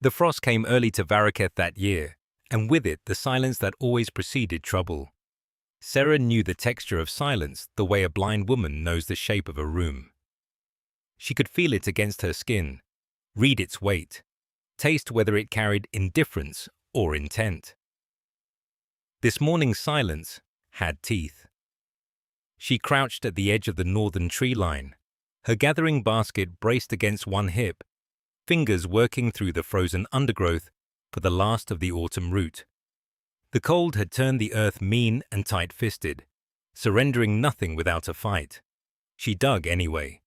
The frost came early to Varaketh that year, and with it the silence that always preceded trouble. Sarah knew the texture of silence the way a blind woman knows the shape of a room. She could feel it against her skin, read its weight, taste whether it carried indifference or intent. This morning's silence had teeth. She crouched at the edge of the northern tree line, her gathering basket braced against one hip, fingers working through the frozen undergrowth for the last of the autumn root. The cold had turned the earth mean and tight-fisted, surrendering nothing without a fight. She dug anyway.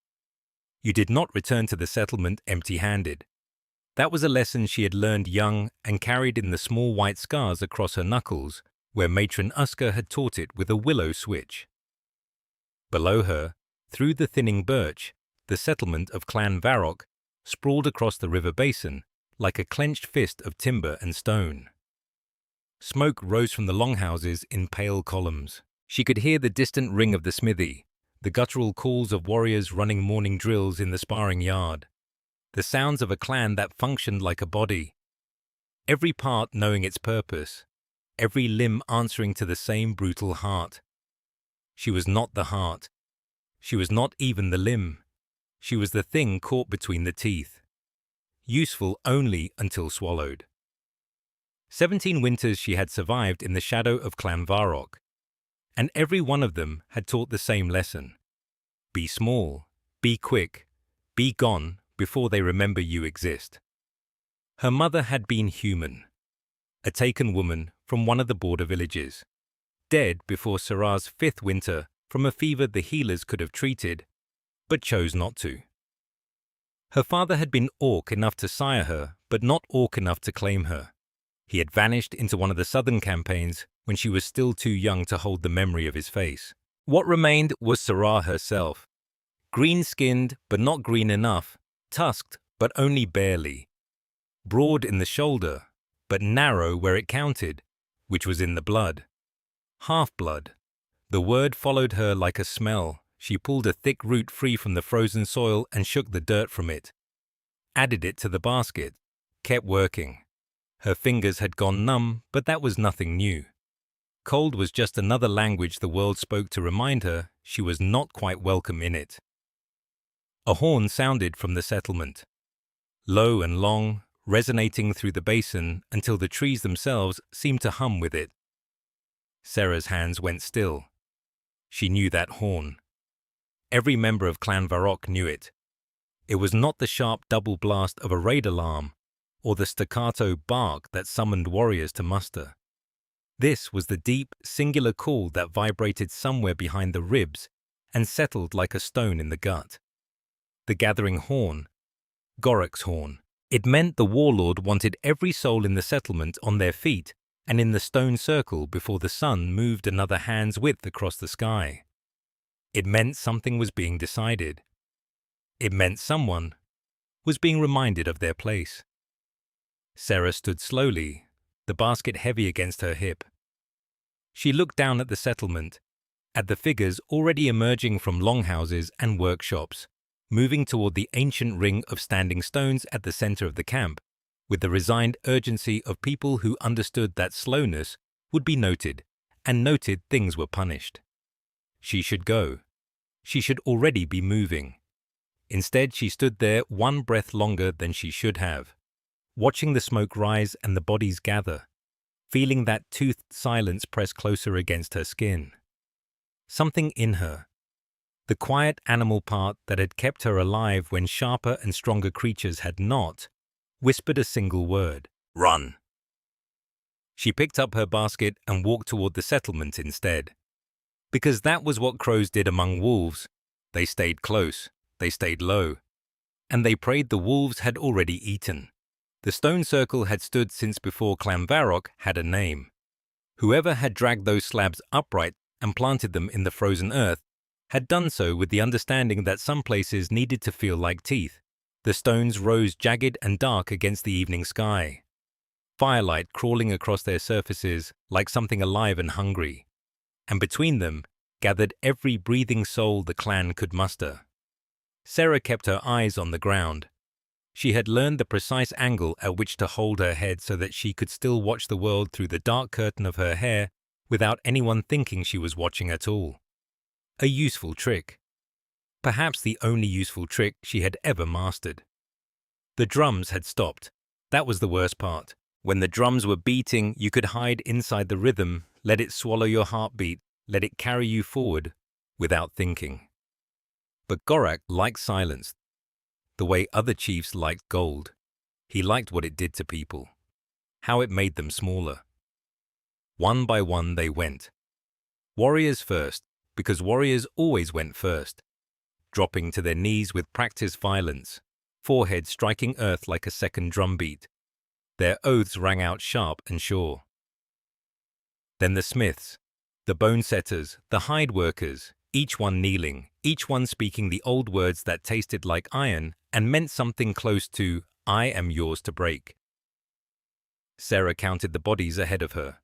You did not return to the settlement empty-handed. That was a lesson she had learned young and carried in the small white scars across her knuckles, where Matron Usker had taught it with a willow switch. Below her, through the thinning birch, the settlement of Clan Varrock sprawled across the river basin like a clenched fist of timber and stone. Smoke rose from the longhouses in pale columns. She could hear the distant ring of the smithy, the guttural calls of warriors running morning drills in the sparring yard, the sounds of a clan that functioned like a body, every part knowing its purpose, every limb answering to the same brutal heart. She was not the heart. She was not even the limb. She was the thing caught between the teeth, useful only until swallowed. 17 winters she had survived in the shadow of Clan Varrock, and every one of them had taught the same lesson. Be small, be quick, be gone before they remember you exist. Her mother had been human, a taken woman from one of the border villages, dead before Sarah's 5th winter from a fever the healers could have treated, but chose not to. Her father had been orc enough to sire her, but not orc enough to claim her. He had vanished into one of the southern campaigns when she was still too young to hold the memory of his face. What remained was Sarah herself, green-skinned but not green enough, tusked but only barely, broad in the shoulder but narrow where it counted, which was in the blood. Half-blood. The word followed her like a smell. She pulled a thick root free from the frozen soil and shook the dirt from it, added it to the basket, kept working. Her fingers had gone numb, but that was nothing new. Cold was just another language the world spoke to remind her she was not quite welcome in it. A horn sounded from the settlement, low and long, resonating through the basin until the trees themselves seemed to hum with it. Sarah's hands went still. She knew that horn. Every member of Clan Varrock knew it. It was not the sharp double blast of a raid alarm or the staccato bark that summoned warriors to muster. This was the deep, singular call that vibrated somewhere behind the ribs and settled like a stone in the gut. The gathering horn, Gorok's horn. It meant the warlord wanted every soul in the settlement on their feet and in the stone circle before the sun moved another hand's width across the sky. It meant something was being decided. It meant someone was being reminded of their place. Sarah stood slowly, the basket heavy against her hip. She looked down at the settlement, at the figures already emerging from longhouses and workshops, moving toward the ancient ring of standing stones at the center of the camp, with the resigned urgency of people who understood that slowness would be noted, and noted things were punished. She should go. She should already be moving. Instead, she stood there one breath longer than she should have, watching the smoke rise and the bodies gather, feeling that toothed silence press closer against her skin. Something in her, the quiet animal part that had kept her alive when sharper and stronger creatures had not, whispered a single word: "Run." She picked up her basket and walked toward the settlement instead. Because that was what crows did among wolves. They stayed close, they stayed low, and they prayed the wolves had already eaten. The stone circle had stood since before Clan Varrock had a name. Whoever had dragged those slabs upright and planted them in the frozen earth had done so with the understanding that some places needed to feel like teeth. The stones rose jagged and dark against the evening sky, firelight crawling across their surfaces like something alive and hungry, and between them gathered every breathing soul the clan could muster. Sarah kept her eyes on the ground. She had learned the precise angle at which to hold her head so that she could still watch the world through the dark curtain of her hair without anyone thinking she was watching at all. A useful trick. Perhaps the only useful trick she had ever mastered. The drums had stopped. That was the worst part. When the drums were beating, you could hide inside the rhythm, let it swallow your heartbeat, let it carry you forward, without thinking. But Gorak liked silence, the way other chiefs liked gold. He liked what it did to people, how it made them smaller. One by one they went. Warriors first, because warriors always went first, dropping to their knees with practiced violence, forehead striking earth like a second drumbeat. Their oaths rang out sharp and sure. Then the smiths, the bone setters, the hide workers, each one kneeling, each one speaking the old words that tasted like iron and meant something close to, "I am yours to break." Sarah counted the bodies ahead of her.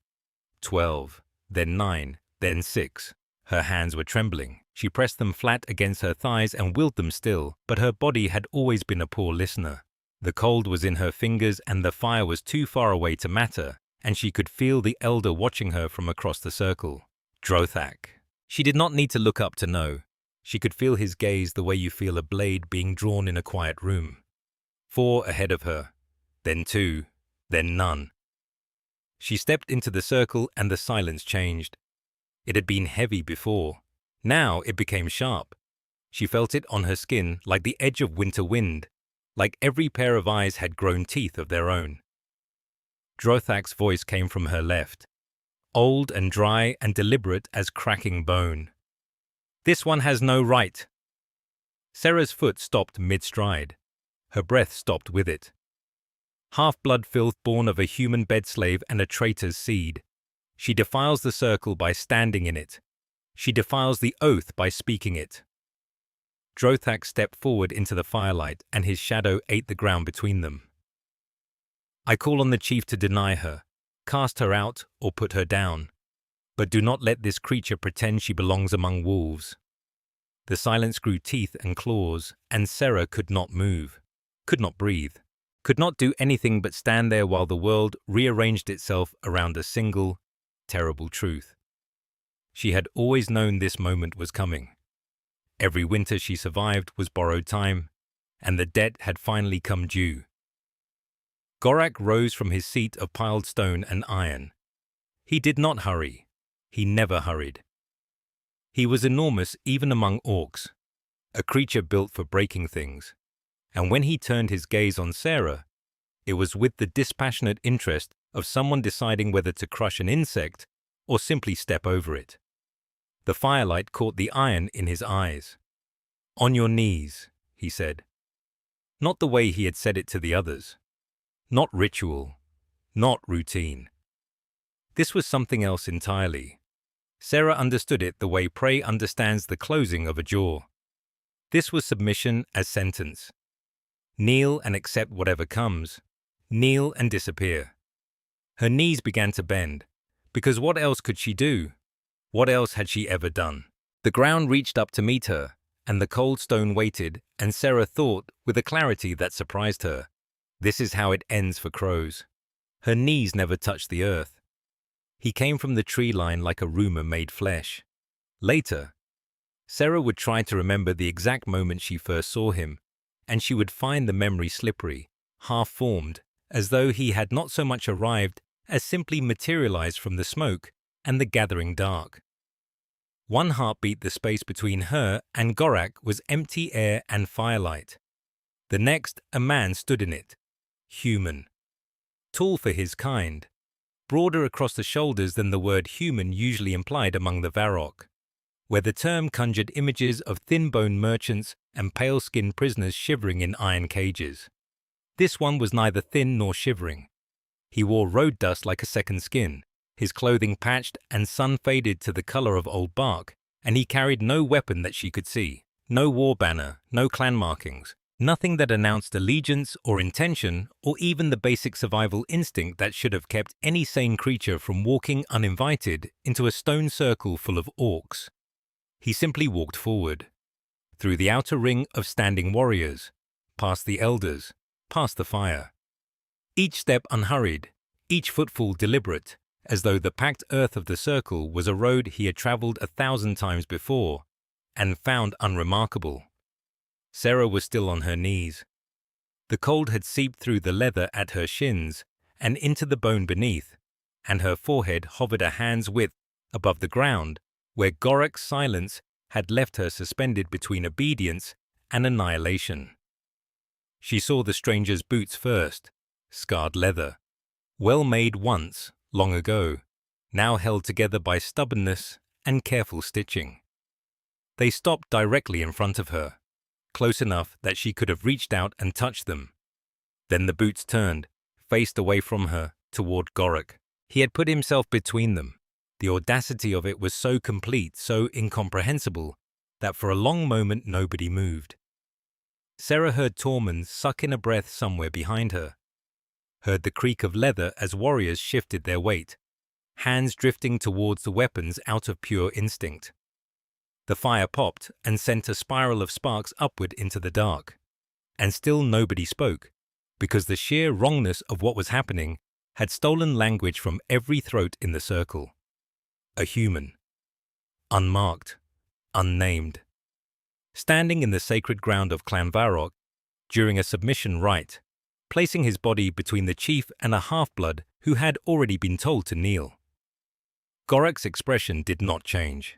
12, then 9, then 6. Her hands were trembling. She pressed them flat against her thighs and willed them still, but her body had always been a poor listener. The cold was in her fingers and the fire was too far away to matter, and she could feel the elder watching her from across the circle. Drothak. She did not need to look up to know. She could feel his gaze the way you feel a blade being drawn in a quiet room. 4 ahead of her, then 2, then none. She stepped into the circle and the silence changed. It had been heavy before. Now it became sharp. She felt it on her skin like the edge of winter wind, like every pair of eyes had grown teeth of their own. Drothak's voice came from her left, old and dry and deliberate as cracking bone. "This one has no right." Sarah's foot stopped mid-stride. Her breath stopped with it. Half-blood filth born of a human bed-slave and a traitor's seed. She defiles the circle by standing in it. She defiles the oath by speaking it. Drothak stepped forward into the firelight, and his shadow ate the ground between them. "I call on the chief to deny her, cast her out, or put her down. But do not let this creature pretend she belongs among wolves." The silence grew teeth and claws, and Sarah could not move, could not breathe, could not do anything but stand there while the world rearranged itself around a single, terrible truth. She had always known this moment was coming. Every winter she survived was borrowed time, and the debt had finally come due. Gorak rose from his seat of piled stone and iron. He did not hurry. He never hurried. He was enormous even among orcs, a creature built for breaking things. And when he turned his gaze on Sarah, it was with the dispassionate interest of someone deciding whether to crush an insect or simply step over it. The firelight caught the iron in his eyes. "On your knees," he said. Not the way he had said it to the others. Not ritual. Not routine. This was something else entirely. Sarah understood it the way prey understands the closing of a jaw. This was submission as sentence. Kneel and accept whatever comes. Kneel and disappear. Her knees began to bend, because what else could she do? What else had she ever done? The ground reached up to meet her, and the cold stone waited, and Sarah thought, with a clarity that surprised her, this is how it ends for crows. Her knees never touched the earth. He came from the tree line like a rumor made flesh. Later, Sarah would try to remember the exact moment she first saw him, and she would find the memory slippery, half-formed, as though he had not so much arrived as simply materialized from the smoke and the gathering dark. One heartbeat, the space between her and Gorak was empty air and firelight. The next, a man stood in it, human. Tall for his kind, broader across the shoulders than the word human usually implied among the Varrock, where the term conjured images of thin-boned merchants and pale-skinned prisoners shivering in iron cages. This one was neither thin nor shivering. He wore road dust like a second skin, his clothing patched and sun-faded to the color of old bark, and he carried no weapon that she could see, no war banner, no clan markings, nothing that announced allegiance or intention or even the basic survival instinct that should have kept any sane creature from walking uninvited into a stone circle full of orcs. He simply walked forward, through the outer ring of standing warriors, past the elders, past the fire. Each step unhurried, each footfall deliberate, as though the packed earth of the circle was a road he had traveled 1,000 times before and found unremarkable. Sarah was still on her knees. The cold had seeped through the leather at her shins and into the bone beneath, and her forehead hovered a hand's width above the ground, where Gorak's silence had left her suspended between obedience and annihilation. She saw the stranger's boots first, scarred leather, well made once, long ago, now held together by stubbornness and careful stitching. They stopped directly in front of her, close enough that she could have reached out and touched them. Then the boots turned, faced away from her, toward Gorak. He had put himself between them. The audacity of it was so complete, so incomprehensible, that for a long moment nobody moved. Sarah heard Tormund suck in a breath somewhere behind her, heard the creak of leather as warriors shifted their weight, hands drifting towards the weapons out of pure instinct. The fire popped and sent a spiral of sparks upward into the dark. And still nobody spoke, because the sheer wrongness of what was happening had stolen language from every throat in the circle. A human. Unmarked. Unnamed. Standing in the sacred ground of Clan Varrock, during a submission rite, placing his body between the chief and a half-blood who had already been told to kneel. Gorak's expression did not change.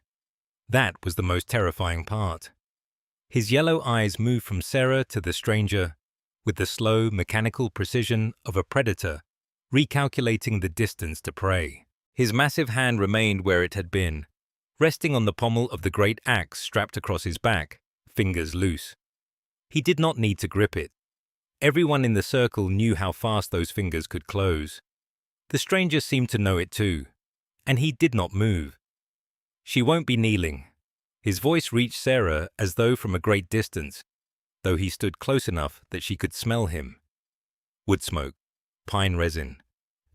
That was the most terrifying part. His yellow eyes moved from Sarah to the stranger with the slow, mechanical precision of a predator recalculating the distance to prey. His massive hand remained where it had been, resting on the pommel of the great axe strapped across his back, fingers loose. He did not need to grip it. Everyone in the circle knew how fast those fingers could close. The stranger seemed to know it too, and he did not move. "She won't be kneeling." His voice reached Sarah as though from a great distance, though he stood close enough that she could smell him. Wood smoke, pine resin,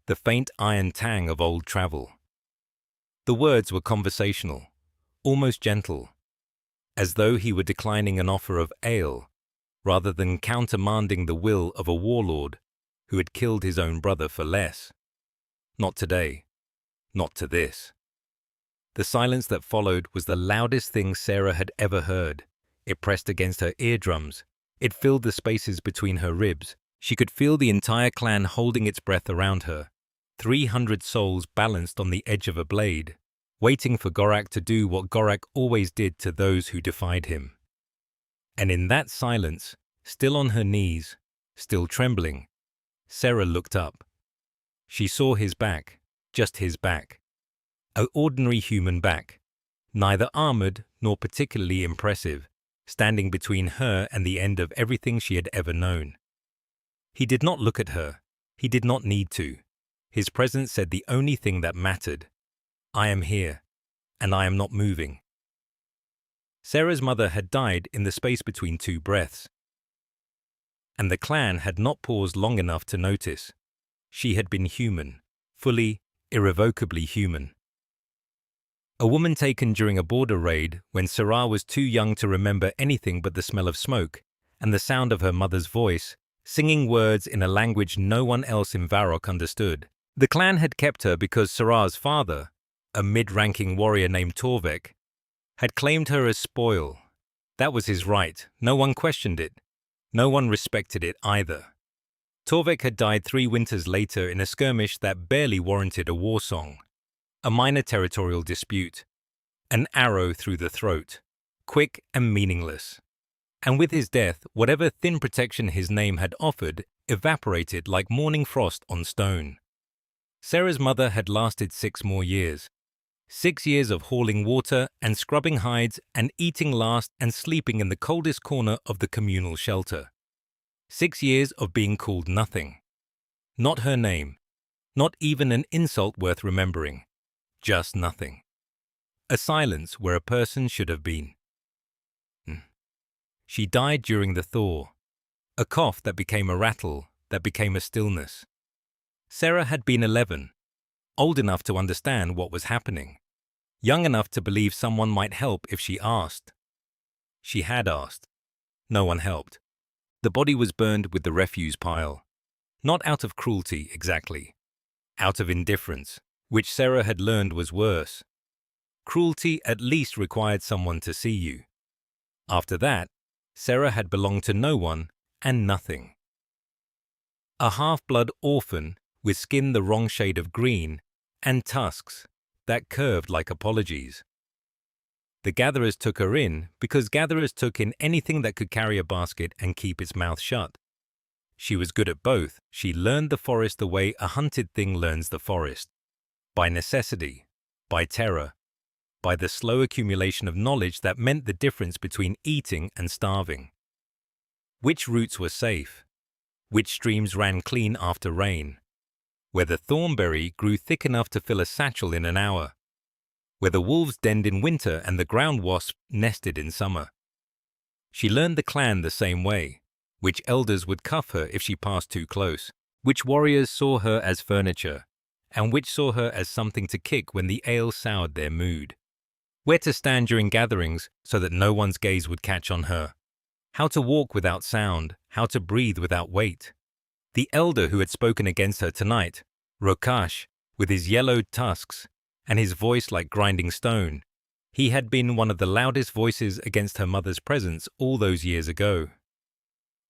the faint iron tang of old travel. The words were conversational, almost gentle, as though he were declining an offer of ale, rather than countermanding the will of a warlord who had killed his own brother for less. Not today. Not to this. The silence that followed was the loudest thing Sarah had ever heard. It pressed against her eardrums. It filled the spaces between her ribs. She could feel the entire clan holding its breath around her. 300 souls balanced on the edge of a blade, waiting for Gorak to do what Gorak always did to those who defied him. And in that silence, still on her knees, still trembling, Sarah looked up. She saw his back, just his back. An ordinary human back, neither armored nor particularly impressive, standing between her and the end of everything she had ever known. He did not look at her. He did not need to. His presence said the only thing that mattered. I am here, and I am not moving. Sarah's mother had died in the space between two breaths, and the clan had not paused long enough to notice. She had been human, fully, irrevocably human. A woman taken during a border raid when Sarah was too young to remember anything but the smell of smoke and the sound of her mother's voice, singing words in a language no one else in Varrock understood. The clan had kept her because Sarah's father, a mid-ranking warrior named Torvek, had claimed her as spoil. That was his right. No one questioned it. No one respected it either. Torvek had died 3 winters later in a skirmish that barely warranted a war song. A minor territorial dispute. An arrow through the throat. Quick and meaningless. And with his death, whatever thin protection his name had offered evaporated like morning frost on stone. Sarah's mother had lasted 6 more years. 6 years of hauling water and scrubbing hides and eating last and sleeping in the coldest corner of the communal shelter. 6 years of being called nothing. Not her name. Not even an insult worth remembering. Just nothing. A silence where a person should have been. She died during the thaw. A cough that became a rattle, that became a stillness. Sarah had been 11, old enough to understand what was happening, young enough to believe someone might help if she asked. She had asked. No one helped. The body was burned with the refuse pile. Not out of cruelty, exactly. Out of indifference, which Sarah had learned was worse. Cruelty at least required someone to see you. After that, Sarah had belonged to no one and nothing. A half-blood orphan with skin the wrong shade of green and tusks that curved like apologies. The gatherers took her in because gatherers took in anything that could carry a basket and keep its mouth shut. She was good at both. She learned the forest the way a hunted thing learns the forest. By necessity, by terror, by the slow accumulation of knowledge that meant the difference between eating and starving. Which routes were safe? Which streams ran clean after rain? Where the thornberry grew thick enough to fill a satchel in an hour? Where the wolves denned in winter and the ground wasp nested in summer? She learned the clan the same way. Which elders would cuff her if she passed too close? Which warriors saw her as furniture? And which saw her as something to kick when the ale soured their mood? Where to stand during gatherings so that no one's gaze would catch on her? How to walk without sound, how to breathe without weight. The elder who had spoken against her tonight, Rokash, with his yellowed tusks and his voice like grinding stone, he had been one of the loudest voices against her mother's presence all those years ago.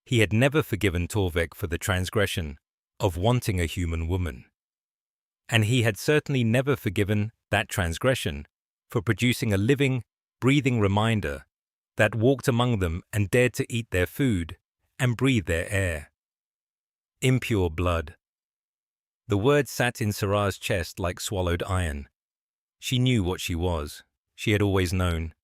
He had never forgiven Torvek for the transgression of wanting a human woman. And he had certainly never forgiven that transgression for producing a living, breathing reminder that walked among them and dared to eat their food and breathe their air. Impure blood. The word sat in Sarah's chest like swallowed iron. She knew what she was. She had always known.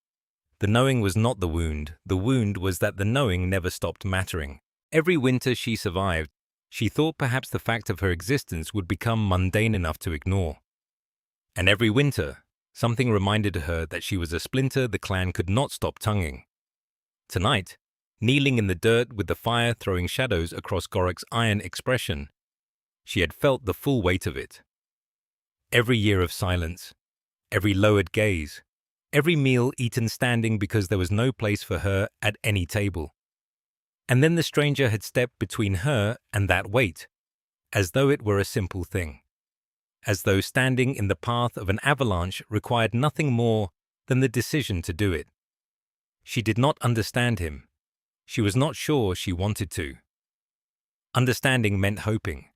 The knowing was not the wound was that the knowing never stopped mattering. Every winter she survived, she thought perhaps the fact of her existence would become mundane enough to ignore. And every winter, something reminded her that she was a splinter the clan could not stop tonguing. Tonight, kneeling in the dirt with the fire throwing shadows across Gorek's iron expression, she had felt the full weight of it. Every year of silence, every lowered gaze, every meal eaten standing because there was no place for her at any table. And then the stranger had stepped between her and that weight, as though it were a simple thing. As though standing in the path of an avalanche required nothing more than the decision to do it. She did not understand him. She was not sure she wanted to. Understanding meant hoping,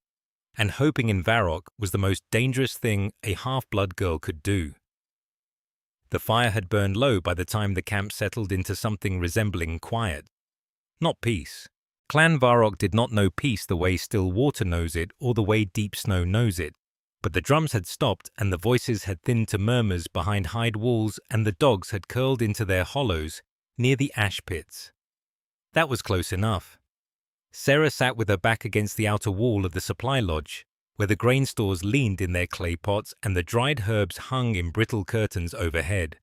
and hoping in Varrock was the most dangerous thing a half-blood girl could do. The fire had burned low by the time the camp settled into something resembling quiet. Not peace. Clan Varrock did not know peace the way still water knows it or the way deep snow knows it, but the drums had stopped and the voices had thinned to murmurs behind hide walls and the dogs had curled into their hollows near the ash pits. That was close enough. Sarah sat with her back against the outer wall of the supply lodge, where the grain stores leaned in their clay pots and the dried herbs hung in brittle curtains overhead.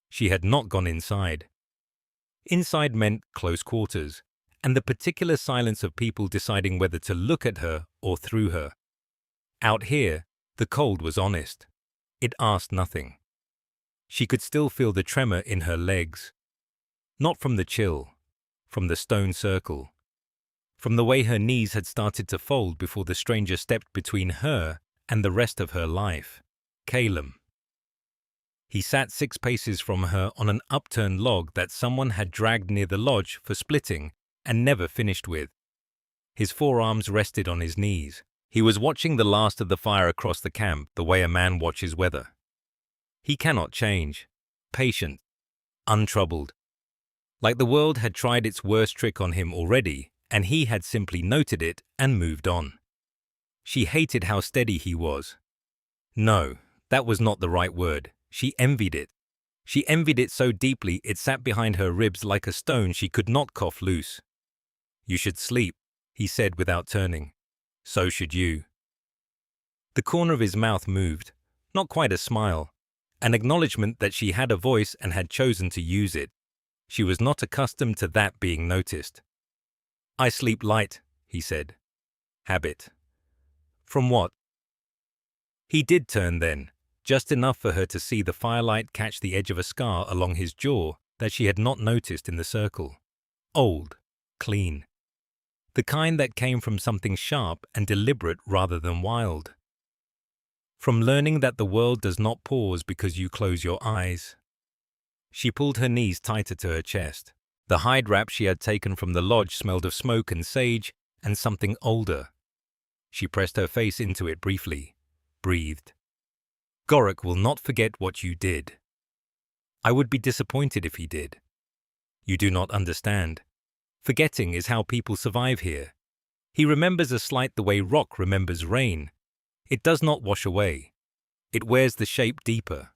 She had not gone inside. Inside meant close quarters, and the particular silence of people deciding whether to look at her or through her. Out here, the cold was honest. It asked nothing. She could still feel the tremor in her legs. Not from the chill, from the stone circle. From the way her knees had started to fold before the stranger stepped between her and the rest of her life, Calum. He sat 6 paces from her on an upturned log that someone had dragged near the lodge for splitting and never finished with. His forearms rested on his knees. He was watching the last of the fire across the camp the way a man watches weather. He cannot change. Patient. Untroubled. Like the world had tried its worst trick on him already, and he had simply noted it and moved on. She hated how steady he was. No, that was not the right word. She envied it. She envied it so deeply it sat behind her ribs like a stone she could not cough loose. "You should sleep," he said without turning. "So should you." The corner of his mouth moved, not quite a smile, an acknowledgement that she had a voice and had chosen to use it. She was not accustomed to that being noticed. "I sleep light," he said. "Habit." "From what?" He did turn then, just enough for her to see the firelight catch the edge of a scar along his jaw that she had not noticed in the circle. Old, clean, the kind that came from something sharp and deliberate rather than wild. From learning that the world does not pause because you close your eyes. She pulled her knees tighter to her chest. The hide wrap she had taken from the lodge smelled of smoke and sage and something older. She pressed her face into it briefly, breathed. Gorak will not forget what you did. I would be disappointed if he did. You do not understand. Forgetting is how people survive here. He remembers a slight the way rock remembers rain. It does not wash away. It wears the shape deeper.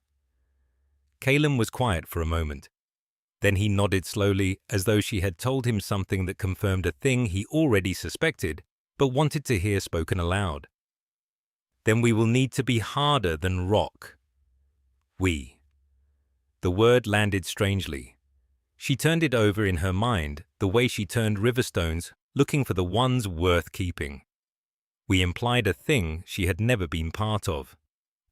Calum was quiet for a moment. Then he nodded slowly, as though she had told him something that confirmed a thing he already suspected, but wanted to hear spoken aloud. Then we will need to be harder than rock. We. The word landed strangely. She turned it over in her mind, the way she turned river stones, looking for the ones worth keeping. We implied a thing she had never been part of.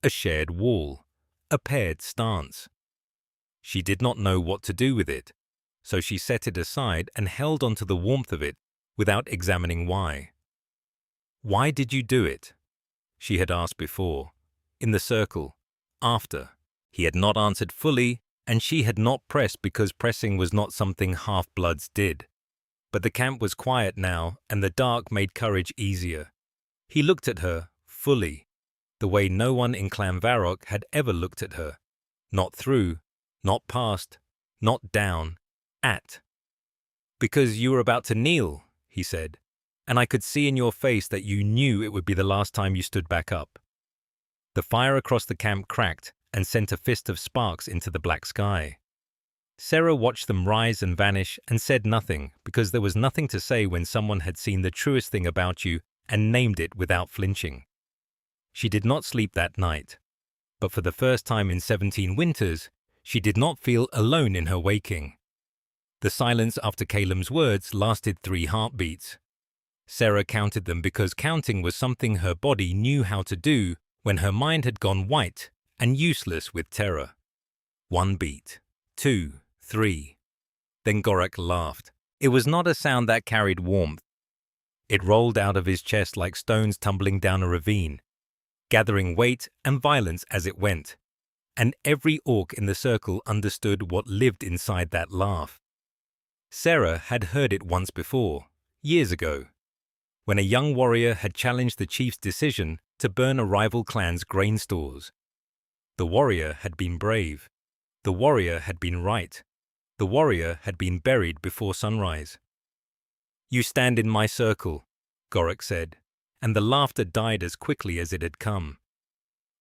A shared wall. A paired stance. She did not know what to do with it, so she set it aside and held onto the warmth of it without examining why. Why did you do it? She had asked before, in the circle, after. He had not answered fully, and she had not pressed because pressing was not something half-bloods did. But the camp was quiet now, and the dark made courage easier. He looked at her, fully, the way no one in Clan Varrock had ever looked at her. Not through, not past, not down, at. Because you were about to kneel, he said, and I could see in your face that you knew it would be the last time you stood back up. The fire across the camp cracked and sent a fist of sparks into the black sky. Sarah watched them rise and vanish and said nothing because there was nothing to say when someone had seen the truest thing about you and named it without flinching. She did not sleep that night, but for the first time in 17 winters, she did not feel alone in her waking. The silence after Calum's words lasted 3 heartbeats. Sarah counted them because counting was something her body knew how to do when her mind had gone white and useless with terror. 1 beat, 2, 3. Then Gorak laughed. It was not a sound that carried warmth. It rolled out of his chest like stones tumbling down a ravine, gathering weight and violence as it went. And every orc in the circle understood what lived inside that laugh. Sarah had heard it once before, years ago, when a young warrior had challenged the chief's decision to burn a rival clan's grain stores. The warrior had been brave. The warrior had been right. The warrior had been buried before sunrise. You stand in my circle, Gorak said, and the laughter died as quickly as it had come.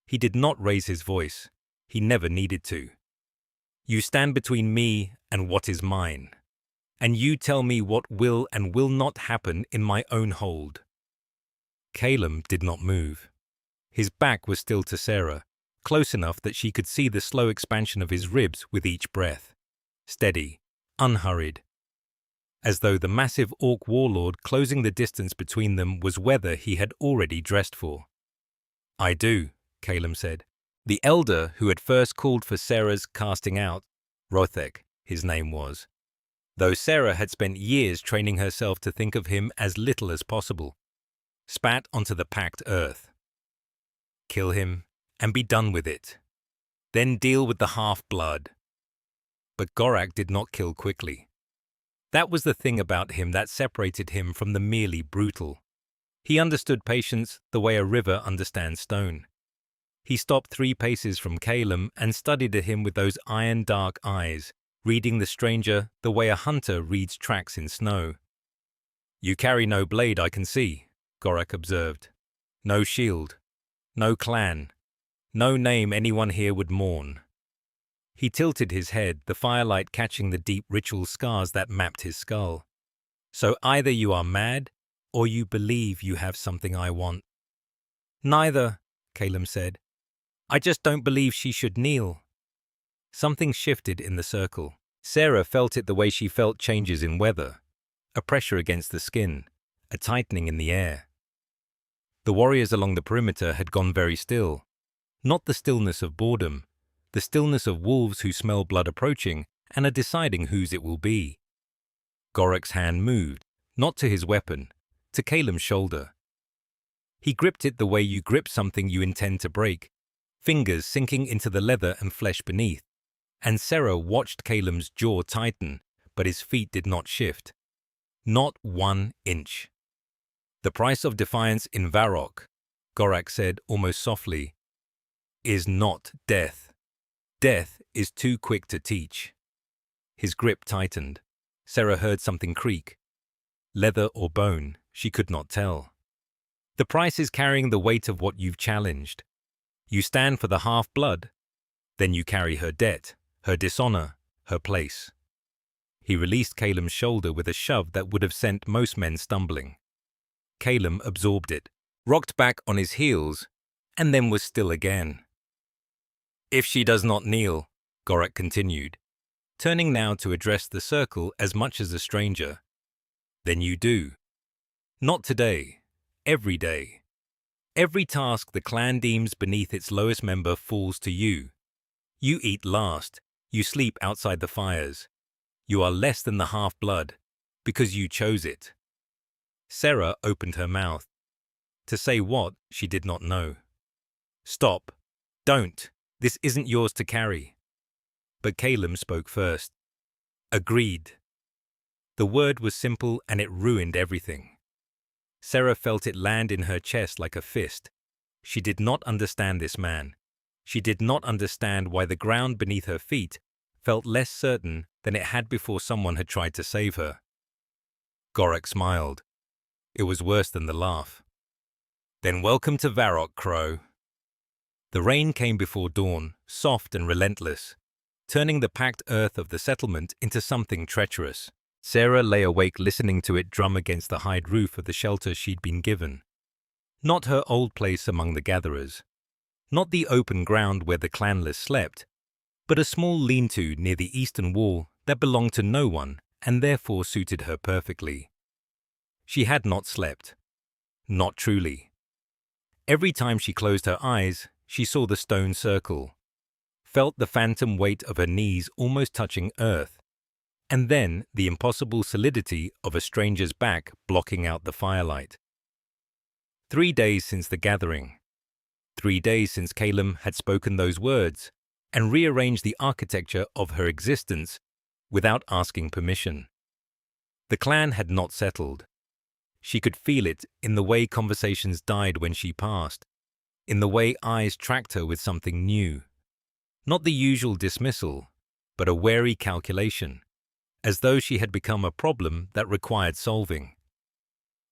He did not raise his voice. He never needed to. You stand between me and what is mine, and you tell me what will and will not happen in my own hold. Calum did not move. His back was still to Sarah, close enough that she could see the slow expansion of his ribs with each breath. Steady, unhurried. As though the massive orc warlord closing the distance between them was weather he had already dressed for. I do, Calum said. The elder who had first called for Sarah's casting out, Rothek, his name was, though Sarah had spent years training herself to think of him as little as possible, spat onto the packed earth. Kill him and be done with it. Then deal with the half-blood. But Gorak did not kill quickly. That was the thing about him that separated him from the merely brutal. He understood patience the way a river understands stone. He stopped 3 paces from Calum and studied at him with those iron-dark eyes, reading the stranger the way a hunter reads tracks in snow. You carry no blade, I can see, Gorak observed. No shield. No clan. No name anyone here would mourn. He tilted his head, the firelight catching the deep ritual scars that mapped his skull. So either you are mad, or you believe you have something I want. Neither, Calum said. I just don't believe she should kneel. Something shifted in the circle. Sarah felt it the way she felt changes in weather. A pressure against the skin, a tightening in the air. The warriors along the perimeter had gone very still. Not the stillness of boredom, the stillness of wolves who smell blood approaching and are deciding whose it will be. Gorak's hand moved, not to his weapon, to Calum's shoulder. He gripped it the way you grip something you intend to break, fingers sinking into the leather and flesh beneath, and Sarah watched Calum's jaw tighten, but his feet did not shift. Not 1 inch. The price of defiance in Varrock, Gorak said almost softly, is not death. Death is too quick to teach. His grip tightened. Sarah heard something creak. Leather or bone, she could not tell. The price is carrying the weight of what you've challenged. You stand for the half-blood, then you carry her debt, her dishonor, her place. He released Calum's shoulder with a shove that would have sent most men stumbling. Calum absorbed it, rocked back on his heels, and then was still again. If she does not kneel, Gorak continued, turning now to address the circle as much as a stranger, then you do. Not today, every day. Every task the clan deems beneath its lowest member falls to you. You eat last, you sleep outside the fires. You are less than the half-blood, because you chose it. Sarah opened her mouth. To say what, she did not know. Stop. Don't. This isn't yours to carry. But Calum spoke first. Agreed. The word was simple and it ruined everything. Sarah felt it land in her chest like a fist. She did not understand this man. She did not understand why the ground beneath her feet felt less certain than it had before someone had tried to save her. Gorak smiled. It was worse than the laugh. Then welcome to Varrock, Crow. The rain came before dawn, soft and relentless, turning the packed earth of the settlement into something treacherous. Sarah lay awake listening to it drum against the hide roof of the shelter she'd been given. Not her old place among the gatherers. Not the open ground where the clanless slept, but a small lean-to near the eastern wall that belonged to no one and therefore suited her perfectly. She had not slept. Not truly. Every time she closed her eyes, she saw the stone circle, felt the phantom weight of her knees almost touching earth, and then the impossible solidity of a stranger's back blocking out the firelight. 3 days since the gathering. 3 days since Calum had spoken those words and rearranged the architecture of her existence without asking permission. The clan had not settled. She could feel it in the way conversations died when she passed, in the way eyes tracked her with something new. Not the usual dismissal, but a wary calculation, as though she had become a problem that required solving.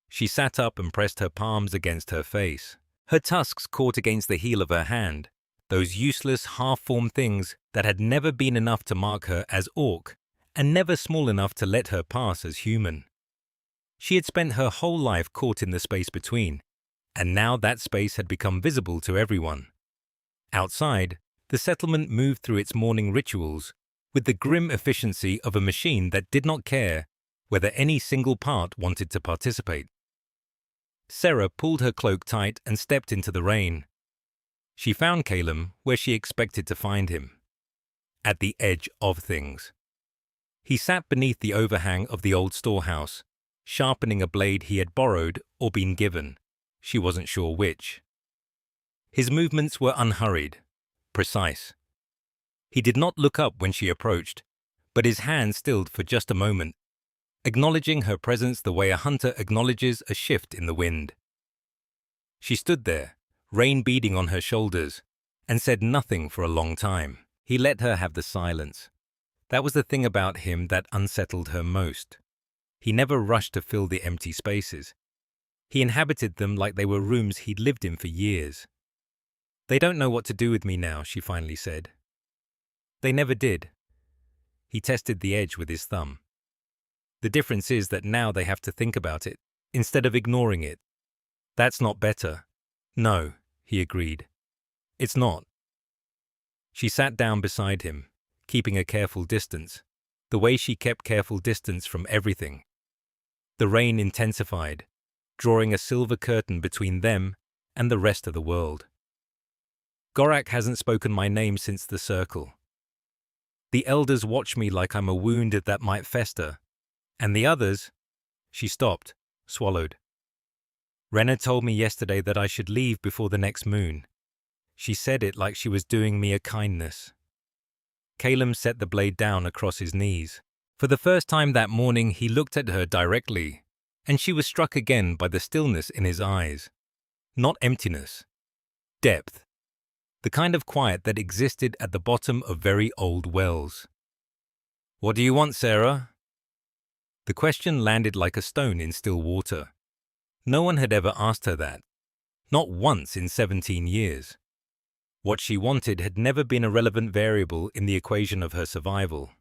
She sat up and pressed her palms against her face. Her tusks caught against the heel of her hand, those useless, half-formed things that had never been enough to mark her as orc, and never small enough to let her pass as human. She had spent her whole life caught in the space between, and now that space had become visible to everyone. Outside, the settlement moved through its morning rituals with the grim efficiency of a machine that did not care whether any single part wanted to participate. Sarah pulled her cloak tight and stepped into the rain. She found Calum where she expected to find him, at the edge of things. He sat beneath the overhang of the old storehouse, sharpening a blade he had borrowed or been given. She wasn't sure which. His movements were unhurried, precise. He did not look up when she approached, but his hand stilled for just a moment, acknowledging her presence the way a hunter acknowledges a shift in the wind. She stood there, rain beading on her shoulders, and said nothing for a long time. He let her have the silence. That was the thing about him that unsettled her most. He never rushed to fill the empty spaces. He inhabited them like they were rooms he'd lived in for years. They don't know what to do with me now, she finally said. They never did. He tested the edge with his thumb. The difference is that now they have to think about it, instead of ignoring it. That's not better. No, he agreed. It's not. She sat down beside him, keeping a careful distance, the way she kept careful distance from everything. The rain intensified, drawing a silver curtain between them and the rest of the world. Gorak hasn't spoken my name since the circle. The elders watch me like I'm a wound that might fester, and the others, She stopped, swallowed. Rena told me yesterday that I should leave before the next moon. She said it like she was doing me a kindness. Caleb set the blade down across his knees. For the first time that morning he looked at her directly, and she was struck again by the stillness in his eyes. Not emptiness. Depth. The kind of quiet that existed at the bottom of very old wells. "What do you want, Sarah?" The question landed like a stone in still water. No one had ever asked her that. Not once in 17 years. What she wanted had never been a relevant variable in the equation of her survival.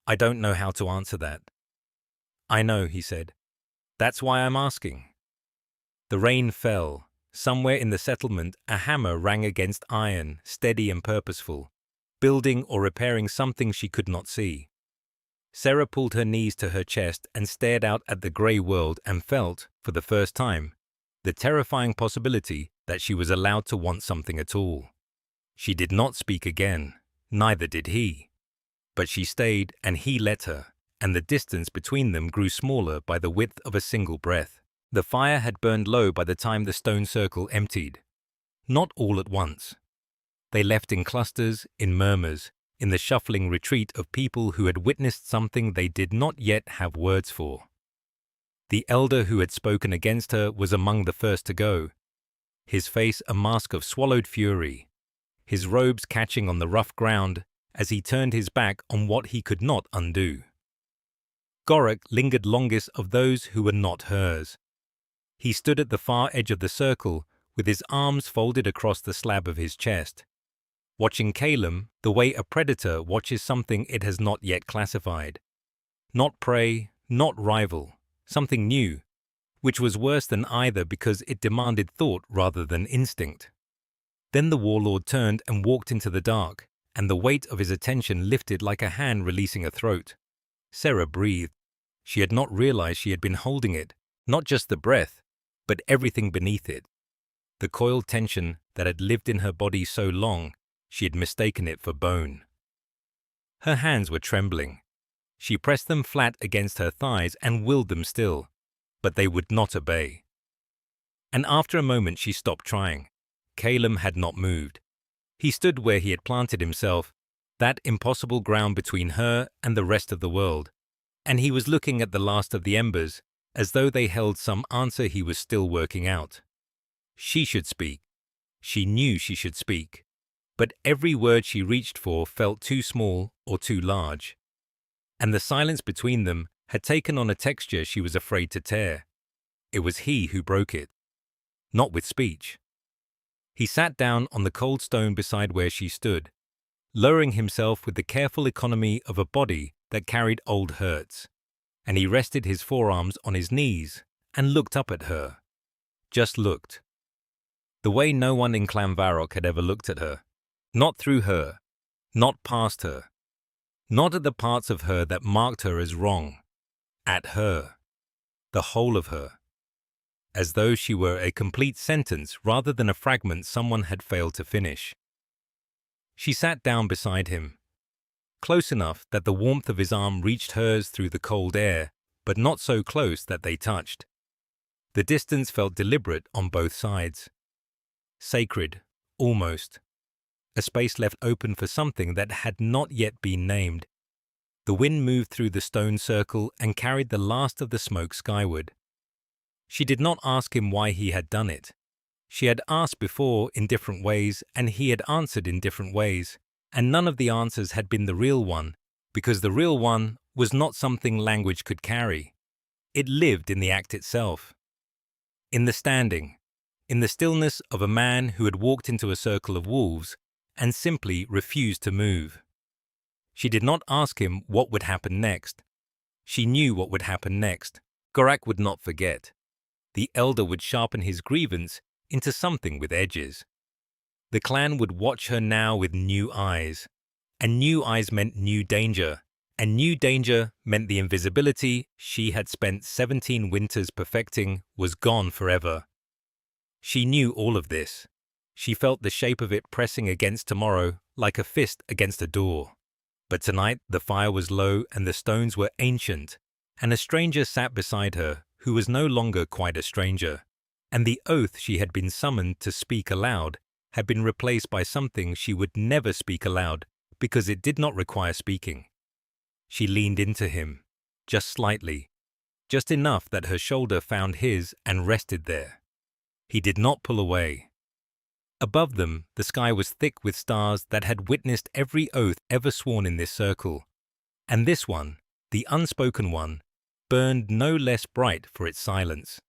"I don't know how to answer that." "I know," he said. "That's why I'm asking." The rain fell. Somewhere in the settlement, a hammer rang against iron, steady and purposeful, building or repairing something she could not see. Sarah pulled her knees to her chest and stared out at the grey world and felt, for the first time, the terrifying possibility that she was allowed to want something at all. She did not speak again, neither did he. But she stayed and he let her, and the distance between them grew smaller by the width of a single breath. The fire had burned low by the time the stone circle emptied. Not all at once. They left in clusters, in murmurs, in the shuffling retreat of people who had witnessed something they did not yet have words for. The elder who had spoken against her was among the first to go, his face a mask of swallowed fury, his robes catching on the rough ground as he turned his back on what he could not undo. Gorak lingered longest of those who were not hers. He stood at the far edge of the circle with his arms folded across the slab of his chest, watching Caleb the way a predator watches something it has not yet classified. Not prey, not rival, something new, which was worse than either because it demanded thought rather than instinct. Then the warlord turned and walked into the dark, and the weight of his attention lifted like a hand releasing a throat. Sarah breathed. She had not realized she had been holding it, not just the breath, but everything beneath it. The coiled tension that had lived in her body so long, she had mistaken it for bone. Her hands were trembling. She pressed them flat against her thighs and willed them still, but they would not obey. And after a moment she stopped trying. Caleb had not moved. He stood where he had planted himself, that impossible ground between her and the rest of the world, and he was looking at the last of the embers, as though they held some answer he was still working out. She should speak. She knew she should speak. But every word she reached for felt too small or too large. And the silence between them had taken on a texture she was afraid to tear. It was he who broke it. Not with speech. He sat down on the cold stone beside where she stood, lowering himself with the careful economy of a body that carried old hurts. And he rested his forearms on his knees and looked up at her. Just looked. The way no one in Clan Varrock had ever looked at her. Not through her. Not past her. Not at the parts of her that marked her as wrong. At her. The whole of her. As though she were a complete sentence rather than a fragment someone had failed to finish. She sat down beside him. Close enough that the warmth of his arm reached hers through the cold air, but not so close that they touched. The distance felt deliberate on both sides. Sacred, almost. A space left open for something that had not yet been named. The wind moved through the stone circle and carried the last of the smoke skyward. She did not ask him why he had done it. She had asked before in different ways, and he had answered in different ways. And none of the answers had been the real one, because the real one was not something language could carry. It lived in the act itself. In the standing, in the stillness of a man who had walked into a circle of wolves and simply refused to move. She did not ask him what would happen next. She knew what would happen next. Gorak would not forget. The elder would sharpen his grievance into something with edges. The clan would watch her now with new eyes, and new eyes meant new danger, and new danger meant the invisibility she had spent 17 winters perfecting was gone forever. She knew all of this. She felt the shape of it pressing against tomorrow like a fist against a door. But tonight the fire was low and the stones were ancient, and a stranger sat beside her who was no longer quite a stranger, and the oath she had been summoned to speak aloud had been replaced by something she would never speak aloud because it did not require speaking. She leaned into him, just slightly, just enough that her shoulder found his and rested there. He did not pull away. Above them, the sky was thick with stars that had witnessed every oath ever sworn in this circle, and this one, the unspoken one, burned no less bright for its silence.